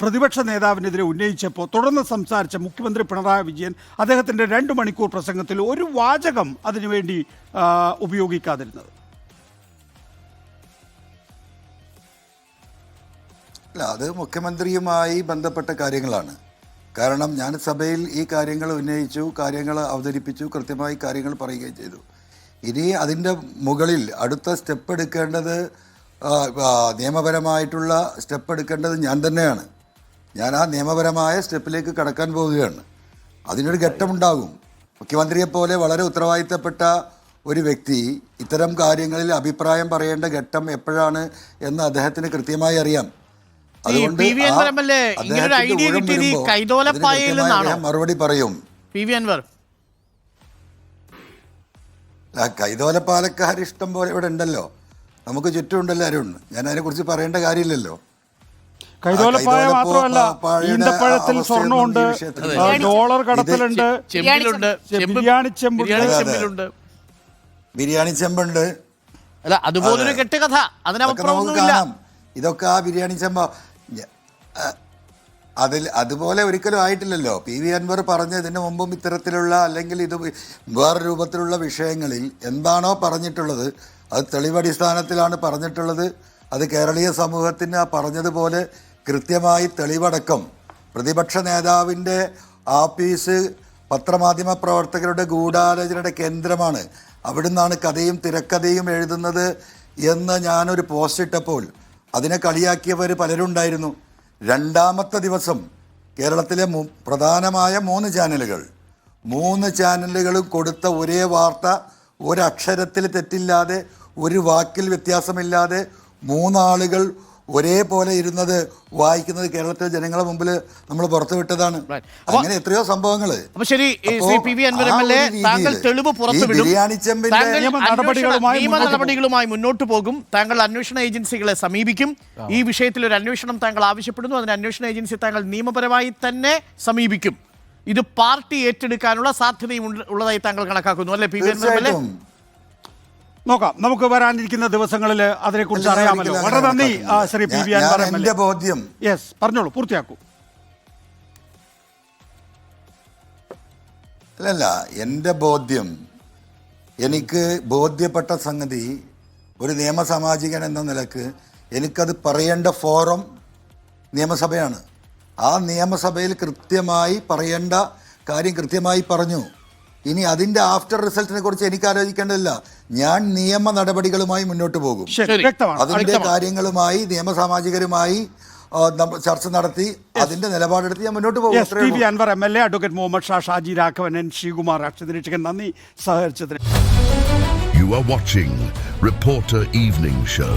പ്രതിപക്ഷ നേതാവിനെതിരെ ഉന്നയിച്ചപ്പോൾ തുടർന്ന് സംസാരിച്ച മുഖ്യമന്ത്രി പിണറായി വിജയൻ അദ്ദേഹത്തിന്റെ 2 മണിക്കൂർ പ്രസംഗത്തിൽ ഒരു വാചകം അതിനുവേണ്ടി ഉപയോഗിക്കാതിരുന്നത്? അല്ല, അത് മുഖ്യമന്ത്രിയുമായി ബന്ധപ്പെട്ട കാര്യങ്ങളാണ്. കാരണം ഞാൻ സഭയിൽ ഈ കാര്യങ്ങൾ ഉന്നയിച്ചു, കാര്യങ്ങൾ അവതരിപ്പിച്ചു, കൃത്യമായി കാര്യങ്ങൾ പറയുകയും ചെയ്തു. ഇനി അതിൻ്റെ മുകളിൽ അടുത്ത സ്റ്റെപ്പ് എടുക്കേണ്ടത്, നിയമപരമായിട്ടുള്ള സ്റ്റെപ്പ് എടുക്കേണ്ടത് ഞാൻ തന്നെയാണ്. ഞാൻ ആ നിയമപരമായ സ്റ്റെപ്പിലേക്ക് കടക്കാൻ പോവുകയാണ്. അതിനൊരു ഘട്ടമുണ്ടാകും. മുഖ്യമന്ത്രിയെപ്പോലെ വളരെ ഉത്തരവാദിത്തപ്പെട്ട ഒരു വ്യക്തി ഇത്തരം കാര്യങ്ങളിൽ അഭിപ്രായം പറയേണ്ട ഘട്ടം എപ്പോഴാണ് എന്ന് അദ്ദേഹത്തിന് കൃത്യമായി അറിയാം. അതുകൊണ്ട് മറുപടി പറയും. കൈതോലപ്പാലക്കാർ ഇഷ്ടം പോലെ ഇവിടെ ഉണ്ടല്ലോ, നമുക്ക് ചുറ്റുമുണ്ടല്ലോ, അരുൺ. ഞാൻ അതിനെക്കുറിച്ച് പറയേണ്ട കാര്യമില്ലല്ലോ. കൈതോലപ്പായ മാത്രമല്ല, ഈന്തപ്പഴത്തിൽ സ്വർണ്ണമുണ്ട്, ഡോളർ കടത്തലുണ്ട്, ബിരിയാണി ചെമ്പുണ്ട്. അല്ല, അതുപോലൊരു കെട്ടുകഥ അതിനപ്പുറമൊന്നുമില്ല. ഇതൊക്കെ ആ ബിരിയാണി ചെമ്പ അതുപോലെ ഒരിക്കലും ആയിട്ടില്ലല്ലോ. PV അൻവർ പറഞ്ഞ ഇതിനു മുമ്പും ഇത്തരത്തിലുള്ള അല്ലെങ്കിൽ ഇത് വേറെ രൂപത്തിലുള്ള വിഷയങ്ങളിൽ എന്താണോ പറഞ്ഞിട്ടുള്ളത് അത് തെളിവടിസ്ഥാനത്തിലാണ് പറഞ്ഞിട്ടുള്ളത്. അത് കേരളീയ സമൂഹത്തിന് ആ പറഞ്ഞതുപോലെ കൃത്യമായി തെളിവടക്കം പ്രതിപക്ഷ നേതാവിൻ്റെ ആഫീസ് പത്രമാധ്യമ പ്രവർത്തകരുടെ ഗൂഢാലോചനയുടെ കേന്ദ്രമാണ്. അവിടുന്നാണ് കഥയും തിരക്കഥയും എഴുതുന്നത് എന്ന് ഞാനൊരു പോസ്റ്റ് ഇട്ടപ്പോൾ അതിനെ കളിയാക്കിയവർ പലരുണ്ടായിരുന്നു. രണ്ടാമത്തെ ദിവസം കേരളത്തിലെ പ്രധാനമായ 3 ചാനലുകളും കൊടുത്ത ഒരേ വാർത്ത ഒരക്ഷരത്തിൽ തെറ്റില്ലാതെ ഒരു വാക്കിൽ വ്യത്യാസമില്ലാതെ 3 ആളുകൾ ഒരേപോലെ ഇരുന്നത് വായിക്കുന്നത് കേരളത്തിലെ ജനങ്ങളുടെ മുമ്പിൽ നമ്മൾ പുറത്തുവിട്ടതാണ്. അങ്ങനെ എത്രയോ സംഭവങ്ങൾ. അപ്പൊ ശരി, Sree P V Anvar MLA. താങ്കൾ തെളിവ് പുറത്തുവിടും, നിയമ നടപടികളുമായി മുന്നോട്ട് പോകും, താങ്കൾ അന്വേഷണ ഏജൻസികളെ സമീപിക്കും. ഈ വിഷയത്തിൽ ഒരു അന്വേഷണം താങ്കൾ ആവശ്യപ്പെടുന്നു, അതിന് അന്വേഷണ ഏജൻസി താങ്കൾ നിയമപരമായി തന്നെ സമീപിക്കും. ഇത് പാർട്ടി ഏറ്റെടുക്കാനുള്ള സാധ്യതയും ഉള്ളതായി താങ്കൾ കണക്കാക്കുന്നു അല്ലെ പി വി അൻവർ എം.എൽ.എ.? നോക്കാം, നമുക്ക് വരാനിരിക്കുന്ന ദിവസങ്ങളിൽ അതിനെക്കുറിച്ച് അറിയാമല്ലോ. വളരെ നന്ദി Sree P V Anvar MLA. ബോധ്യം യെസ്, പറഞ്ഞോളൂ, പൂർത്തിയാക്കൂ. അല്ലല്ല, എൻ്റെ ബോധ്യം, എനിക്ക് ബോധ്യപ്പെട്ട സംഗതി, ഒരു നിയമസാമാജികൻ എന്ന നിലക്ക് എനിക്കത് പറയേണ്ട ഫോറം നിയമസഭയാണ്. ആ നിയമസഭയിൽ കൃത്യമായി പറയേണ്ട കാര്യം കൃത്യമായി പറഞ്ഞു. ഇനി അതിൻ്റെ ആഫ്റ്റർ റിസൾട്ടിനെ കുറിച്ച് എനിക്ക് ആലോചിക്കേണ്ടതില്ല. ഞാൻ നിയമ നടപടികളുമായി മുന്നോട്ട് പോകും. അതിൻ്റെ കാര്യങ്ങളുമായി നിയമസാമാജികരുമായി ചർച്ച നടത്തി അതിന്റെ നിലപാടെടുത്ത് ഞാൻ മുന്നോട്ട് പോകും. P V Anvar MLA., advocate Muhammad Sha, Shaji Raghavan, N Sreekumar, രാഷ്ട്രീയ നിരീക്ഷകൻ, നന്ദി സഹകരിച്ചതിന്. You are watching Reporter Evening Show.